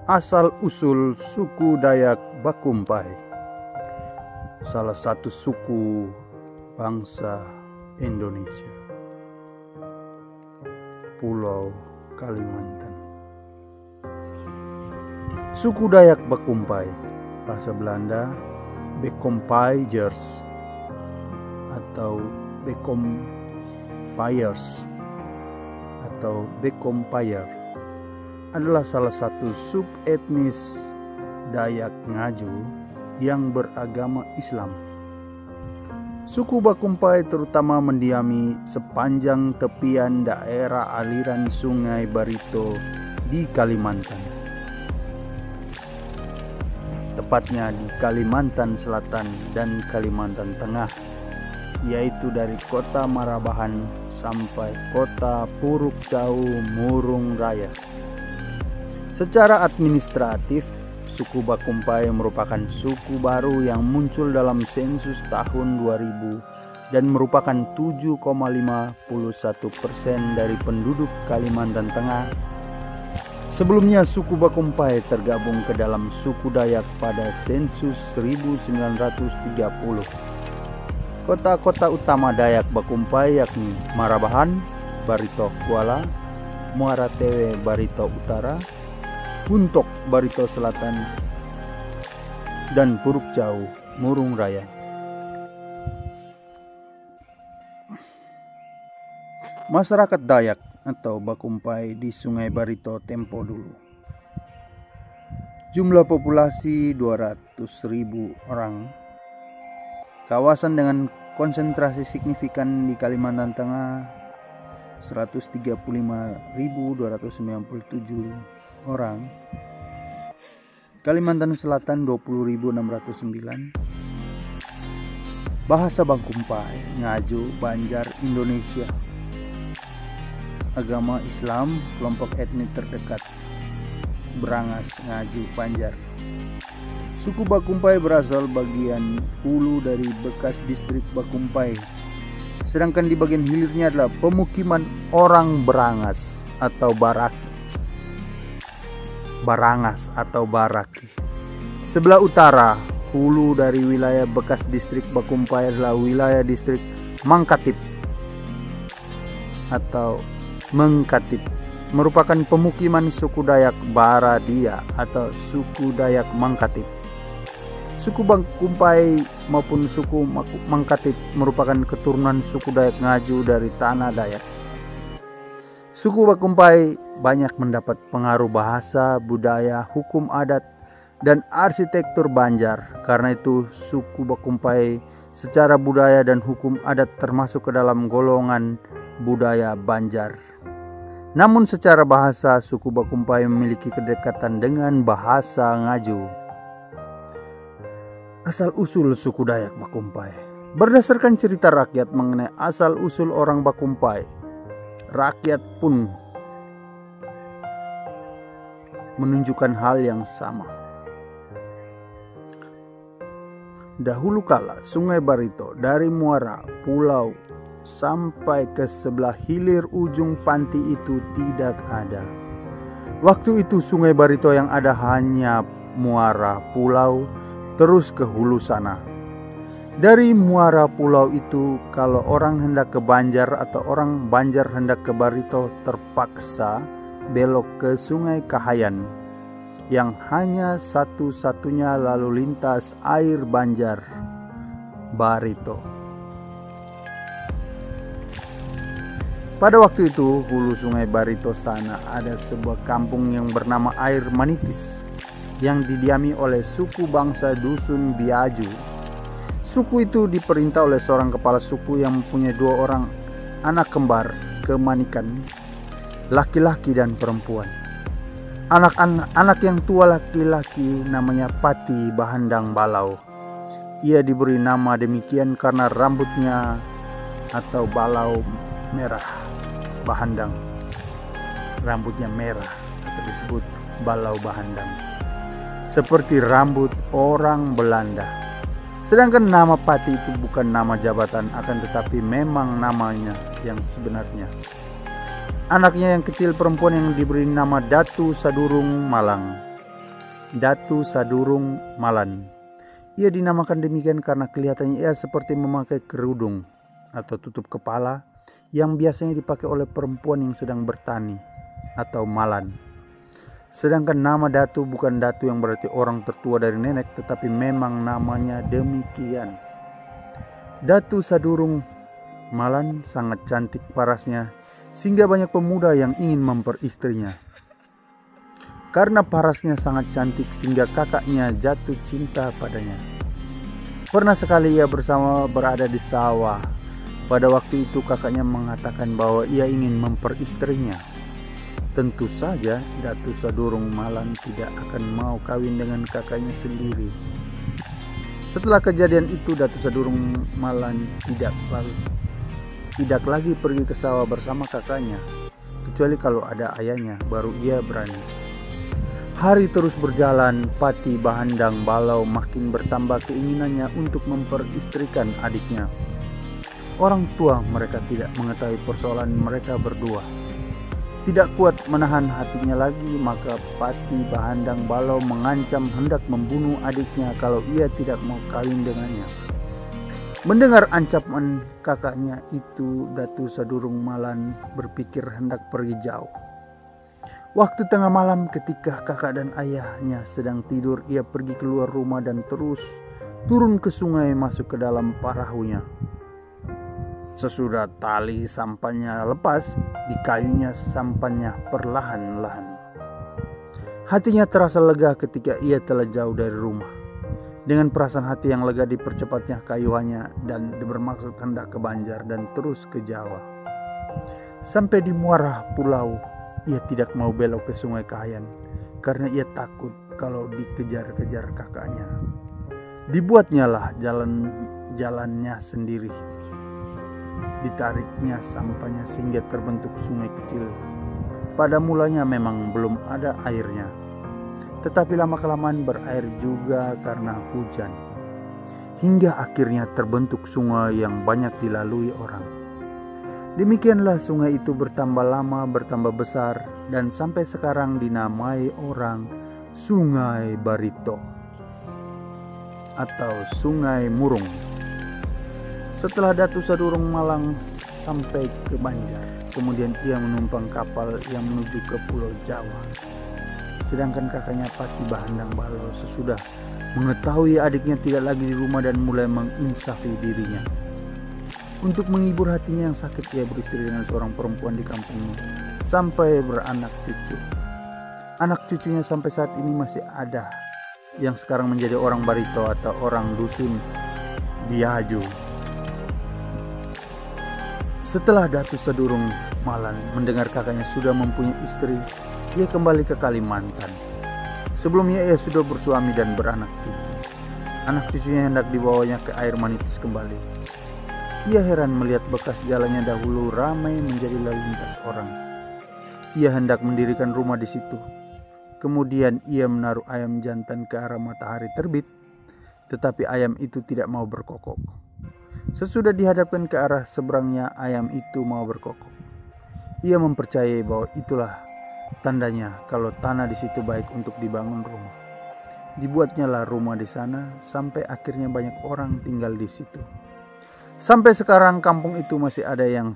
Asal-usul suku Dayak Bakumpai, salah satu suku bangsa Indonesia, Pulau Kalimantan. Suku Dayak Bakumpai, bahasa Belanda Bekompaigers atau Bekompaiers atau Bekompayer, adalah salah satu subetnis Dayak Ngaju yang beragama Islam. Suku Bakumpai terutama mendiami sepanjang tepian daerah aliran Sungai Barito di Kalimantan, tepatnya di Kalimantan Selatan dan Kalimantan Tengah, yaitu dari kota Marabahan sampai kota Puruk Jau Murung Raya. Secara administratif, suku Bakumpai merupakan suku baru yang muncul dalam sensus tahun 2000 dan merupakan 7,51% dari penduduk Kalimantan Tengah. Sebelumnya suku Bakumpai tergabung ke dalam suku Dayak pada sensus 1930. Kota-kota utama Dayak Bakumpai yakni Marabahan, Barito Kuala, Muara Tewe Barito Utara, Huntok Barito Selatan, dan Puruk Jau Murung Raya. Masyarakat Dayak atau Bakumpai di Sungai Barito tempo dulu. Jumlah populasi 200.000 orang. Kawasan dengan konsentrasi signifikan di Kalimantan Tengah 135.297 orang, Kalimantan Selatan 20.609. Bahasa Bakumpai, Ngaju, Banjar, Indonesia. Agama Islam, kelompok etnis terdekat Brangas, Ngaju, Banjar. Suku Bakumpai berasal bagian hulu dari bekas distrik Bakumpai, sedangkan di bagian hilirnya adalah pemukiman orang Barangas atau Baraki. Sebelah utara hulu dari wilayah bekas distrik Bakumpai adalah wilayah distrik Mangkatip atau Mengkatip, merupakan pemukiman suku Dayak Baradia atau suku Dayak Mangkatip. Suku Bakumpai maupun suku Mangkatip merupakan keturunan suku Dayak Ngaju dari tanah Dayak. Suku Bakumpai banyak mendapat pengaruh bahasa, budaya, hukum adat, dan arsitektur Banjar. Karena itu suku Bakumpai secara budaya dan hukum adat termasuk ke dalam golongan budaya Banjar. Namun secara bahasa, suku Bakumpai memiliki kedekatan dengan bahasa Ngaju. Asal-usul suku Dayak Bakumpai. Berdasarkan cerita rakyat mengenai asal-usul orang Bakumpai, rakyat pun menunjukkan hal yang sama. Dahulu kala Sungai Barito dari muara pulau sampai ke sebelah hilir ujung panti itu tidak ada. Waktu itu Sungai Barito yang ada hanya muara pulau terus ke hulu sana. Dari muara pulau itu, kalau orang hendak ke Banjar atau orang Banjar hendak ke Barito, terpaksa belok ke Sungai Kahayan yang hanya satu-satunya lalu lintas air Banjar Barito. Pada waktu itu, hulu Sungai Barito sana ada sebuah kampung yang bernama Air Manitis yang didiami oleh suku bangsa Dusun Biaju. Suku itu diperintah oleh seorang kepala suku yang mempunyai 2 orang anak kembar kemanikan, laki-laki dan perempuan. Anak yang tua laki-laki namanya Pati Bahandang Balau. Ia diberi nama demikian karena rambutnya atau balau merah. Bahandang, rambutnya merah atau disebut balau Bahandang, seperti rambut orang Belanda. Sedangkan nama Pati itu bukan nama jabatan, akan tetapi memang namanya yang sebenarnya. Anaknya yang kecil perempuan yang diberi nama Datu Sadurung Malang. Datu Sadurung Malan. Ia dinamakan demikian karena kelihatannya ia seperti memakai kerudung atau tutup kepala yang biasanya dipakai oleh perempuan yang sedang bertani atau malan. Sedangkan nama Datu bukan Datu yang berarti orang tertua dari nenek, tetapi memang namanya demikian. Datu Sadurung Malan sangat cantik parasnya, sehingga banyak pemuda yang ingin memperistrinya. Karena parasnya sangat cantik sehingga kakaknya jatuh cinta padanya. Pernah sekali ia bersama berada di sawah. Pada waktu itu kakaknya mengatakan bahwa ia ingin memperistrinya. Tentu saja Datu Sadurung Malan tidak akan mau kawin dengan kakaknya sendiri. Setelah kejadian itu Datu Sadurung Malan tidak lagi pergi ke sawah bersama kakaknya, kecuali kalau ada ayahnya baru ia berani. Hari terus berjalan, Pati Bahandang Balau makin bertambah keinginannya untuk memperistrikan adiknya. Orang tua mereka tidak mengetahui persoalan mereka berdua. Tidak kuat menahan hatinya lagi, maka Pati Bahandang Balau mengancam hendak membunuh adiknya kalau ia tidak mau kawin dengannya. Mendengar ancaman kakaknya itu, Datu Sadurung Malan berpikir hendak pergi jauh. Waktu tengah malam ketika kakak dan ayahnya sedang tidur, ia pergi keluar rumah dan terus turun ke sungai masuk ke dalam perahunya. Sesudah tali sampannya lepas, dikayunya sampannya perlahan-lahan. Hatinya terasa lega ketika ia telah jauh dari rumah. Dengan perasaan hati yang lega dipercepatnya kayuhannya dan bermaksud hendak ke Banjar dan terus ke Jawa. Sampai di muara pulau, ia tidak mau belok ke Sungai Kahayan karena ia takut kalau dikejar-kejar kakaknya. Dibuatnyalah jalannya sendiri. Ditariknya sampahnya sehingga terbentuk sungai kecil. Pada mulanya memang belum ada airnya, tetapi lama-kelamaan berair juga karena hujan. Hingga akhirnya terbentuk sungai yang banyak dilalui orang. Demikianlah sungai itu bertambah lama, bertambah besar, dan sampai sekarang dinamai orang Sungai Barito atau Sungai Murung. Setelah Datu Sadurung Malang sampai ke Banjar, kemudian ia menumpang kapal yang menuju ke Pulau Jawa. Sedangkan kakaknya Pati Bahandang Balau sesudah mengetahui adiknya tidak lagi di rumah dan mulai menginsafi dirinya. Untuk menghibur hatinya yang sakit, ia beristri dengan seorang perempuan di kampungnya sampai beranak cucu. Anak cucunya sampai saat ini masih ada, yang sekarang menjadi orang Barito atau orang dusun Biaju. Setelah Datu Sadurung Malan mendengar kakaknya sudah mempunyai istri, ia kembali ke Kalimantan. Sebelumnya ia sudah bersuami dan beranak cucu. Anak cucunya hendak dibawanya ke air Manitis kembali. Ia heran melihat bekas jalannya dahulu ramai menjadi lalu lintas orang. Ia hendak mendirikan rumah di situ. Kemudian ia menaruh ayam jantan ke arah matahari terbit, tetapi ayam itu tidak mau berkokok. Sesudah dihadapkan ke arah seberangnya, ayam itu mau berkokok. Ia mempercayai bahwa itulah tandanya kalau tanah di situ baik untuk dibangun rumah. Dibuatnyalah rumah di sana sampai akhirnya banyak orang tinggal di situ. Sampai sekarang kampung itu masih ada yang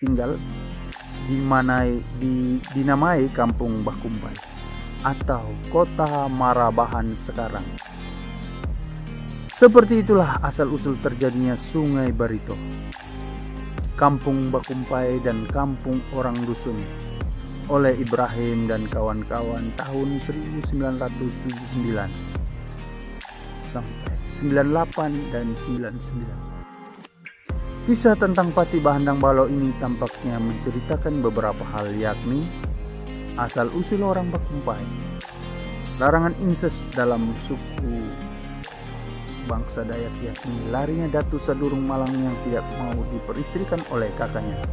tinggal dinamai Kampung Bakumpai atau Kota Marabahan sekarang. Seperti itulah asal-usul terjadinya Sungai Barito, Kampung Bakumpai dan Kampung Orang Dusun oleh Ibrahim dan kawan-kawan tahun 1979 sampai 98 dan 99. Kisah tentang Pati Bahandang Balau ini tampaknya menceritakan beberapa hal, yakni asal-usul orang Bakumpai, larangan incest dalam suku bangsa Dayak, yakni larinya Datu Sadurung Malang yang tidak mau diperistrikan oleh kakaknya,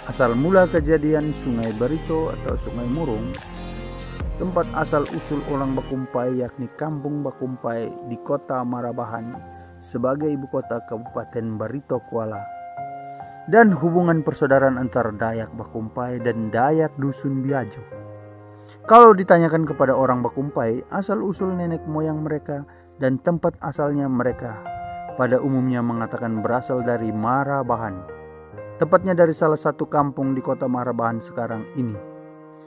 asal mula kejadian Sungai Barito atau Sungai Murung, tempat asal-usul orang Bakumpai yakni Kampung Bakumpai di Kota Marabahan sebagai ibu kota Kabupaten Barito Kuala, dan hubungan persaudaraan antara Dayak Bakumpai dan Dayak Dusun Biaju. Kalau ditanyakan kepada orang Bakumpai asal-usul nenek moyang mereka dan tempat asalnya, mereka pada umumnya mengatakan berasal dari Marabahan. Tepatnya dari salah satu kampung di kota Marabahan sekarang ini,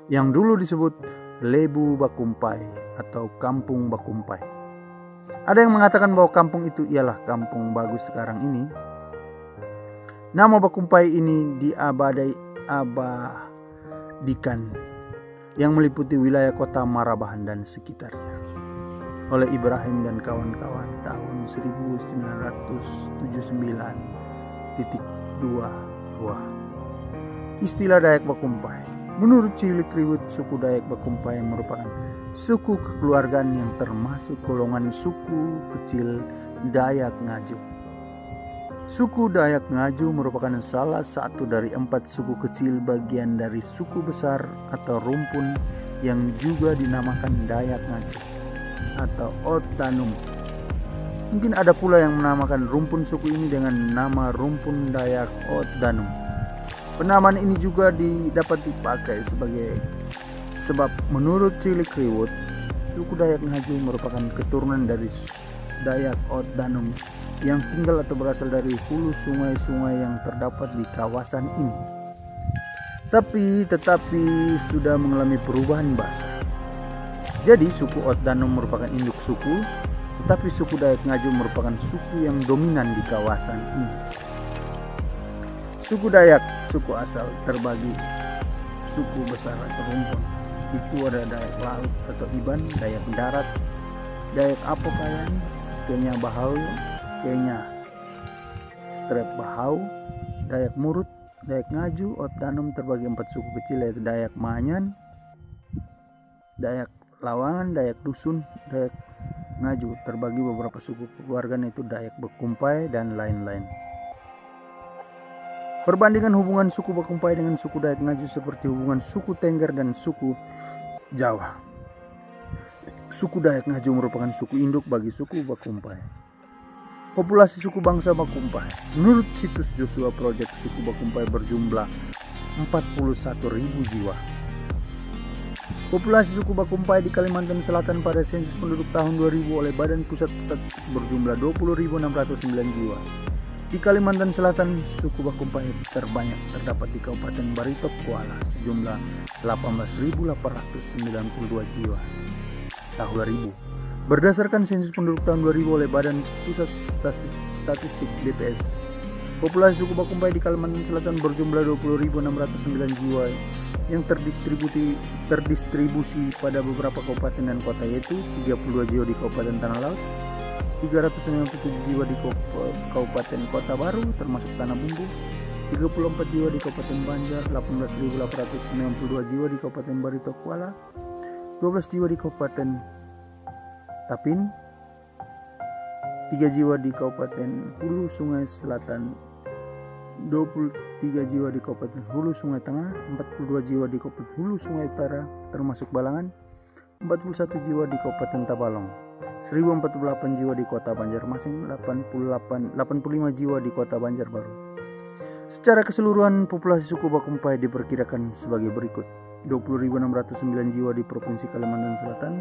yang dulu disebut Lebu Bakumpai atau Kampung Bakumpai. Ada yang mengatakan bahwa kampung itu ialah Kampung Bagus sekarang ini. Nama Bakumpai ini diabadikan yang meliputi wilayah kota Marabahan dan sekitarnya oleh Ibrahim dan kawan-kawan tahun 1979.2. Istilah Dayak Bakumpai. Menurut Cilik Riwut, suku Dayak Bakumpai merupakan suku kekeluargaan yang termasuk golongan suku kecil Dayak Ngaju. Suku Dayak Ngaju merupakan salah satu dari 4 suku kecil bagian dari suku besar atau rumpun yang juga dinamakan Dayak Ngaju atau Otanum. Mungkin ada pula yang menamakan rumpun suku ini dengan nama rumpun Dayak Otanum. Penamaan ini juga dapat dipakai sebagai sebab menurut Cilik Riwut, suku Dayak Ngaju merupakan keturunan dari Dayak Otanum yang tinggal atau berasal dari hulu sungai-sungai yang terdapat di kawasan ini. Tetapi sudah mengalami perubahan bahasa. Jadi suku Otanum merupakan induk suku, tetapi suku Dayak Ngaju merupakan suku yang dominan di kawasan ini. Suku Dayak, suku asal terbagi suku besar atau rumpun. Itu ada Dayak Laut atau Iban, Dayak Darat, Dayak Apokayan, Kenya Bahau, Kenya Strep Bahau, Dayak Murut, Dayak Ngaju. Otanum terbagi 4 suku kecil, yaitu Dayak Manyan, Dayak Lawangan, Dayak Dusun, Dayak Ngaju. Terbagi beberapa suku keluargaan, yaitu Dayak Bakumpai dan lain-lain. Perbandingan hubungan suku Bakumpai dengan suku Dayak Ngaju seperti hubungan suku Tengger dan suku Jawa. Suku Dayak Ngaju merupakan suku induk bagi suku Bakumpai. Populasi suku bangsa Bakumpai. Menurut situs Joshua Project, suku Bakumpai berjumlah 41.000 jiwa. Populasi suku Bakumpai di Kalimantan Selatan pada sensus penduduk tahun 2000 oleh Badan Pusat Statistik berjumlah 20.609 jiwa. Di Kalimantan Selatan, suku Bakumpai terbanyak terdapat di Kabupaten Barito Kuala sejumlah 18.892 jiwa tahun 2000. Berdasarkan sensus penduduk tahun 2000 oleh Badan Pusat Statistik BPS, populasi suku Bakumpai di Kalimantan Selatan berjumlah 20.609 jiwa yang terdistribusi pada beberapa kabupaten dan kota, yaitu 32 jiwa di Kabupaten Tanah Laut, 397 jiwa di Kabupaten Kota Baru termasuk Tanah Bumbu, 34 jiwa di Kabupaten Banjar, 18.892 jiwa di Kabupaten Barito Kuala, 12 jiwa di Kabupaten Tapin, 3 jiwa di Kabupaten Hulu Sungai Selatan, 23 jiwa di Kabupaten Hulu Sungai Tengah, 42 jiwa di Kabupaten Hulu Sungai Utara termasuk Balangan, 41 jiwa di Kabupaten Tabalong, 1048 jiwa di Kota Banjarmasin, 85 jiwa di Kota Banjarbaru. Secara keseluruhan populasi suku Bakumpai diperkirakan sebagai berikut: 20.609 jiwa di Provinsi Kalimantan Selatan,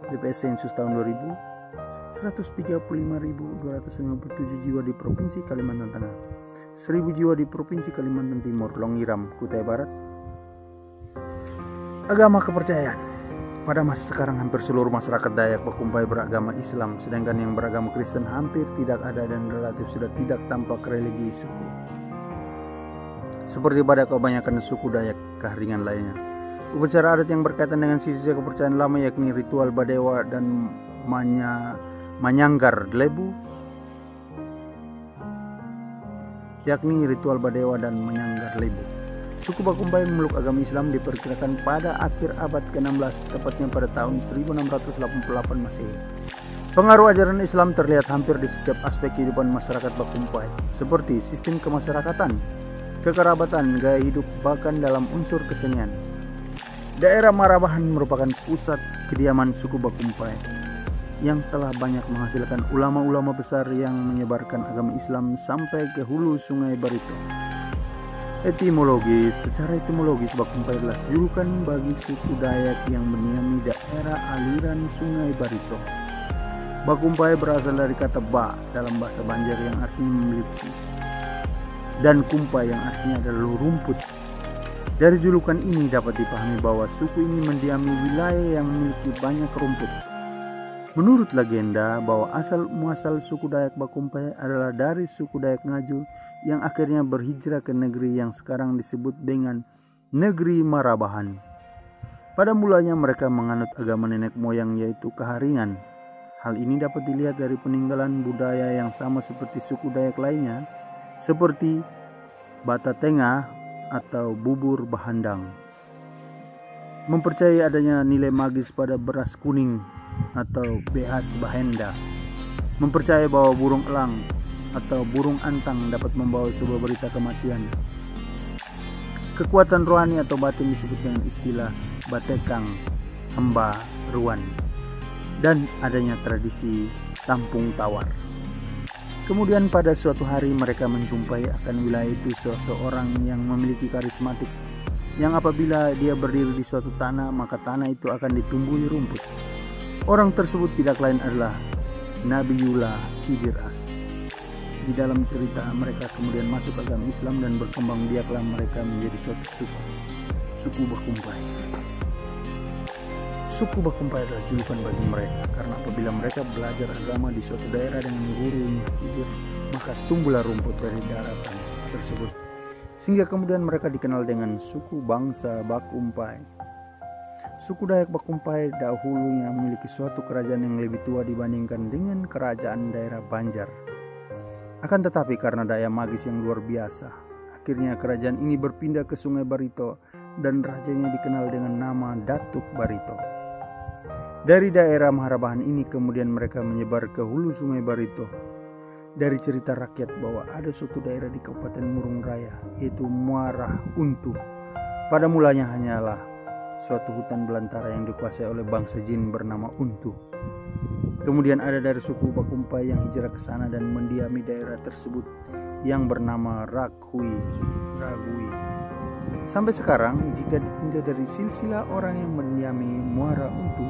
BPS sensus tahun 2000, 135.257 jiwa di Provinsi Kalimantan Tengah, 1.000 jiwa di Provinsi Kalimantan Timur, Longiram, Kutai Barat. Agama kepercayaan. Pada masa sekarang hampir seluruh masyarakat Dayak Bakumpai beragama Islam, sedangkan yang beragama Kristen hampir tidak ada dan relatif sudah tidak tampak religi suku. Seperti pada kebanyakan suku Dayak Kahringan lainnya. Upacara adat yang berkaitan dengan sisi kepercayaan lama yakni ritual Badewa dan Manyanggar Lebu, Suku Bakumpai memeluk agama Islam diperkirakan pada akhir abad ke-16, tepatnya pada tahun 1688 Masehi. Pengaruh ajaran Islam terlihat hampir di setiap aspek kehidupan masyarakat Bakumpai, seperti sistem kemasyarakatan, kekerabatan, gaya hidup, bahkan dalam unsur kesenian. Daerah Marabahan merupakan pusat kediaman suku Bakumpai yang telah banyak menghasilkan ulama-ulama besar yang menyebarkan agama Islam sampai ke hulu Sungai Barito. Secara etimologis Bakumpai adalah julukan bagi suku Dayak yang mendiami daerah aliran Sungai Barito. Bakumpai berasal dari kata ba dalam bahasa Banjar yang artinya memiliki, dan kumpai yang artinya adalah rumput. Dari julukan ini dapat dipahami bahwa suku ini mendiami wilayah yang memiliki banyak rumput. Menurut legenda bahwa asal muasal suku Dayak Bakumpai adalah dari suku Dayak Ngaju yang akhirnya berhijrah ke negeri yang sekarang disebut dengan negeri Marabahan. Pada mulanya mereka menganut agama nenek moyang yaitu Keharingan. Hal ini dapat dilihat dari peninggalan budaya yang sama seperti suku Dayak lainnya seperti bata tengah atau bubur bahandang. Mempercayai adanya nilai magis pada beras kuning atau behas bahenda. Mempercayai bahwa burung elang atau burung antang dapat membawa sebuah berita kematian. Kekuatan rohani atau batin disebut dengan istilah batekang, hamba, ruan. Dan adanya tradisi tampung tawar. Kemudian pada suatu hari mereka menjumpai akan wilayah itu seseorang yang memiliki karismatik, yang apabila dia berdiri di suatu tanah maka tanah itu akan ditumbuhi rumput. Orang tersebut tidak lain adalah Nabiullah Khidir As. Di dalam cerita mereka kemudian masuk agama Islam dan berkembang biaklah mereka menjadi suatu suku Bakumpai. Suku Bakumpai adalah julukan bagi mereka karena apabila mereka belajar agama di suatu daerah dengan guru Khidir, maka tumbuhlah rumput dari daratan tersebut, sehingga kemudian mereka dikenal dengan suku bangsa Bakumpai. Suku Dayak Bakumpai dahulunya memiliki suatu kerajaan yang lebih tua dibandingkan dengan kerajaan daerah Banjar. Akan tetapi karena daya magis yang luar biasa, akhirnya kerajaan ini berpindah ke Sungai Barito dan rajanya dikenal dengan nama Datuk Barito. Dari daerah Marabahan ini kemudian mereka menyebar ke hulu Sungai Barito. Dari cerita rakyat bahwa ada suatu daerah di Kabupaten Murung Raya yaitu Muara Untu. Pada mulanya hanyalah suatu hutan belantara yang dikuasai oleh bangsa jin bernama Untu. Kemudian ada dari suku Bakumpai yang hijrah ke sana dan mendiami daerah tersebut yang bernama Ragui. Sampai sekarang jika ditinjau dari silsilah orang yang mendiami Muara Untu,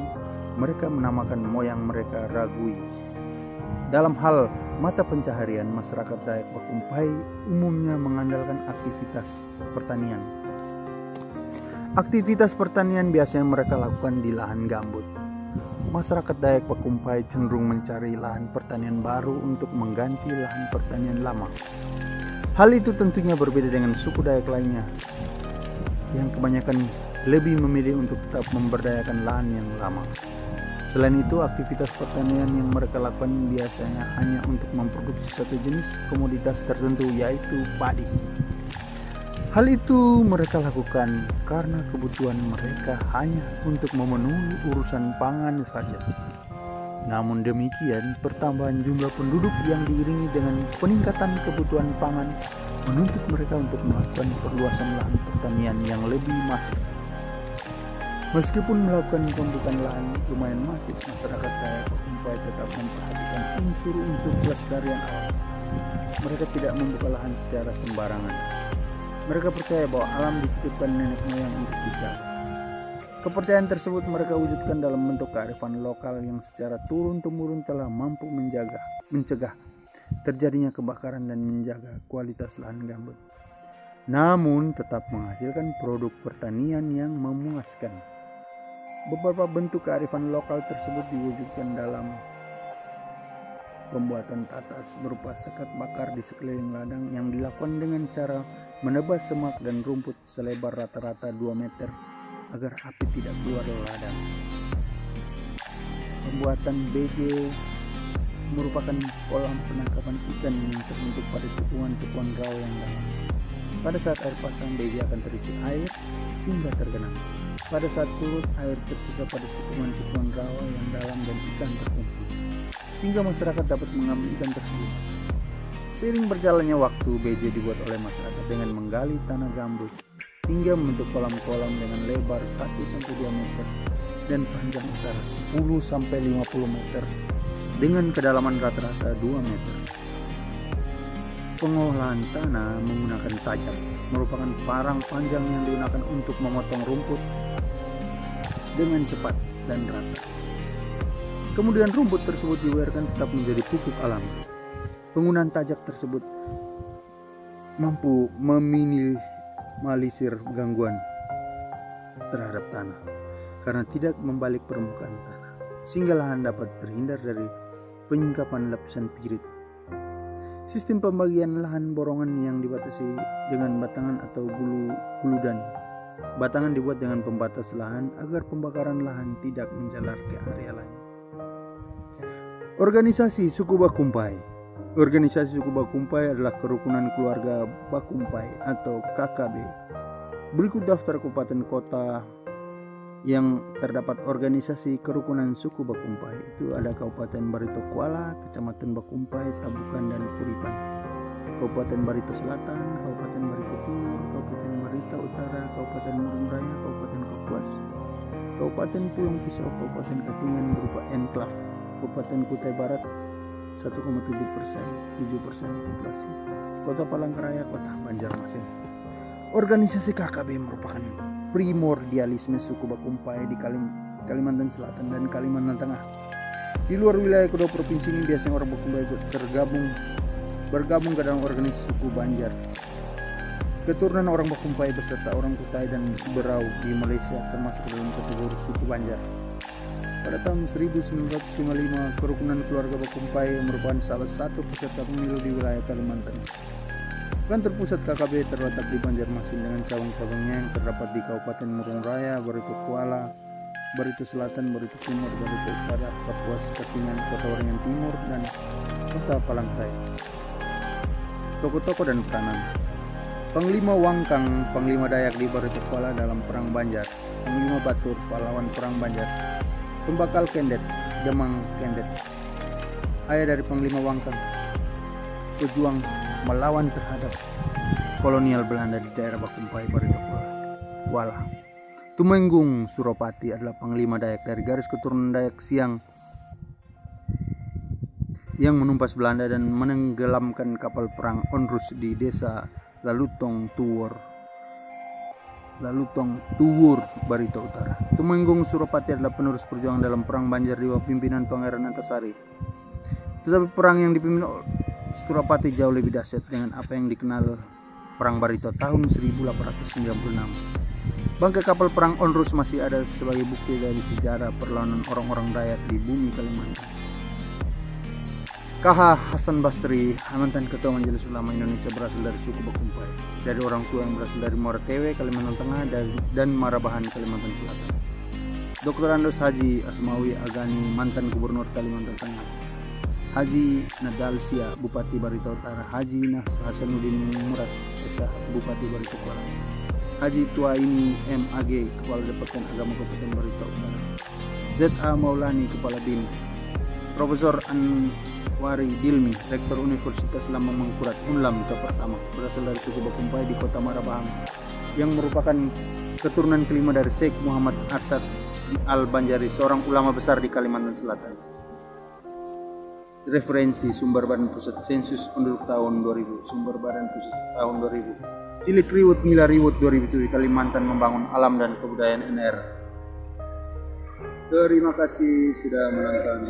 mereka menamakan moyang mereka Ragui. Dalam hal mata pencaharian, masyarakat Dayak Bakumpai umumnya mengandalkan aktivitas pertanian. Aktivitas pertanian biasanya mereka lakukan di lahan gambut. Masyarakat Dayak Bakumpai cenderung mencari lahan pertanian baru untuk mengganti lahan pertanian lama. Hal itu tentunya berbeda dengan suku Dayak lainnya yang kebanyakan lebih memilih untuk tetap memberdayakan lahan yang lama. Selain itu, aktivitas pertanian yang mereka lakukan biasanya hanya untuk memproduksi satu jenis komoditas tertentu yaitu padi. Hal itu mereka lakukan karena kebutuhan mereka hanya untuk memenuhi urusan pangan saja. Namun demikian, pertambahan jumlah penduduk yang diiringi dengan peningkatan kebutuhan pangan menuntut mereka untuk melakukan perluasan lahan pertanian yang lebih masif. Meskipun melakukan pembukaan lahan lumayan masif, masyarakat Dayak Bakumpai tetap memperhatikan unsur-unsur kelestarian alam. Mereka tidak membuka lahan secara sembarangan. Mereka percaya bahwa alam dititipkan nenek moyang untuk dijaga. Kepercayaan tersebut mereka wujudkan dalam bentuk kearifan lokal yang secara turun-temurun telah mampu mencegah terjadinya kebakaran dan menjaga kualitas lahan gambut, namun tetap menghasilkan produk pertanian yang memuaskan. Beberapa bentuk kearifan lokal tersebut diwujudkan dalam pembuatan tatas berupa sekat bakar di sekeliling ladang yang dilakukan dengan cara menebas semak dan rumput selebar rata-rata 2 meter agar api tidak keluar dari ladang. Pembuatan BJ merupakan kolam penangkapan ikan yang terbentuk pada cekungan-cekungan rawa yang dalam. Pada saat air pasang, BJ akan terisi air hingga tergenang. Pada saat surut, air tersisa pada cekungan-cekungan rawa yang dalam dan ikan terkumpul, sehingga masyarakat dapat mengambil ikan tersebut. Seiring berjalannya waktu, BJ dibuat oleh masyarakat dengan menggali tanah gambut hingga membentuk kolam-kolam dengan lebar 1-2 meter dan panjang antara 10-50 meter dengan kedalaman rata-rata 2 meter. Pengolahan tanah menggunakan tajam merupakan parang panjang yang digunakan untuk memotong rumput dengan cepat dan rata. Kemudian rumput tersebut dibiarkan tetap menjadi pupuk alami. Penggunaan tajak tersebut mampu meminimalisir gangguan terhadap tanah karena tidak membalik permukaan tanah, sehingga lahan dapat terhindar dari penyingkapan lapisan pirit. Sistem pembagian lahan borongan yang dibatasi dengan batangan atau guludan. Batangan dibuat dengan pembatas lahan agar pembakaran lahan tidak menjalar ke area lain. Organisasi suku Bakumpai. Organisasi suku Bakumpai adalah kerukunan keluarga Bakumpai atau KKB. Berikut daftar kabupaten kota yang terdapat organisasi kerukunan suku Bakumpai. Itu ada Kabupaten Barito Kuala, Kecamatan Bakumpai, Tabukan, dan Kuripan. Kabupaten Barito Selatan, Kabupaten Barito Timur, Kabupaten Barito Utara, Kabupaten Murung Raya, Kabupaten Kapuas, Kabupaten Puyung Pisau, Kabupaten Katingan berupa enklav, Kabupaten Kutai Barat 1,7%, 7% populasi, Kota Palangkaraya, Kota Banjarmasin. Organisasi KKB merupakan primordialisme suku Bakumpai di Kalimantan Selatan dan Kalimantan Tengah. Di luar wilayah kedua provinsi ini biasanya orang Bakumpai bergabung ke dalam organisasi suku Banjar. Keturunan orang Bakumpai beserta orang Kutai dan Berau di Malaysia termasuk dalam kategori suku Banjar. Pada tahun 1955, kerukunan keluarga Bakumpai merupakan salah satu peserta pemilu di wilayah Kalimantan. Kantor pusat KKB terletak di Banjarmasin dengan cabang-cabangnya yang terdapat di Kabupaten Murung Raya, Barito Kuala, Barito Selatan, Barito Timur, Barito Utara, Kapuas, Katingan, Kota Waringin Timur, dan Kota Palangkaraya. Tokoh-tokoh dan peranan. Panglima Wangkang, Panglima Dayak di Barito Kuala dalam Perang Banjar. Panglima Batur, pahlawan Perang Banjar. Pembakal Kendet, Demang Kendet. Ayah dari Panglima Wangkang, pejuang melawan terhadap kolonial Belanda di daerah Bakumpai, Barito Kuala. Tumenggung Suropati adalah Panglima Dayak dari garis keturunan Dayak Siang yang menumpas Belanda dan menenggelamkan kapal perang Onrus di desa Lalutong Tuwur, Barito Utara. Tumenggung Suropati adalah penerus perjuangan dalam perang Banjar di bawah pimpinan Pangeran Antasari. Tetapi perang yang dipimpin Suropati jauh lebih dahsyat dengan apa yang dikenal Perang Barito tahun 1896. Bangkai kapal perang Onrus masih ada sebagai bukti dari sejarah perlawanan orang-orang Dayak di bumi Kalimantan. KH Hasan Basri, mantan Ketua Majelis Ulama Indonesia, berasal dari suku Bakumpai, dari orang tua yang berasal dari Moratewe, Kalimantan Tengah, dan Marabahan, Kalimantan Selatan. Dr. Andos Haji Asmawi Agani, mantan Gubernur Kalimantan Tengah. Haji Nadalsia, Bupati Barito Utara. Haji Hasanuddin Murad Esa, Bupati Barito Kuala. Haji Tuaini MAG, Kepala Departemen Agama Kabupaten Barito Utara. ZA Maulani, Kepala BIN. Profesor Anwari Dilmi, Rektor Universitas Lambang Mangkurat Unlam ke pertama, berasal dari suku Bakumpai di Kota Marabahang, yang merupakan keturunan kelima dari Sheikh Muhammad Arsyad Al-Banjari, seorang ulama besar di Kalimantan Selatan. Referensi sumber Badan Pusat Sensus penduduk tahun 2000, sumber Badan Pusat tahun 2000. Cilik Riwut Mila Riwut 2007, Kalimantan membangun alam dan kebudayaan NR. Terima kasih sudah menonton.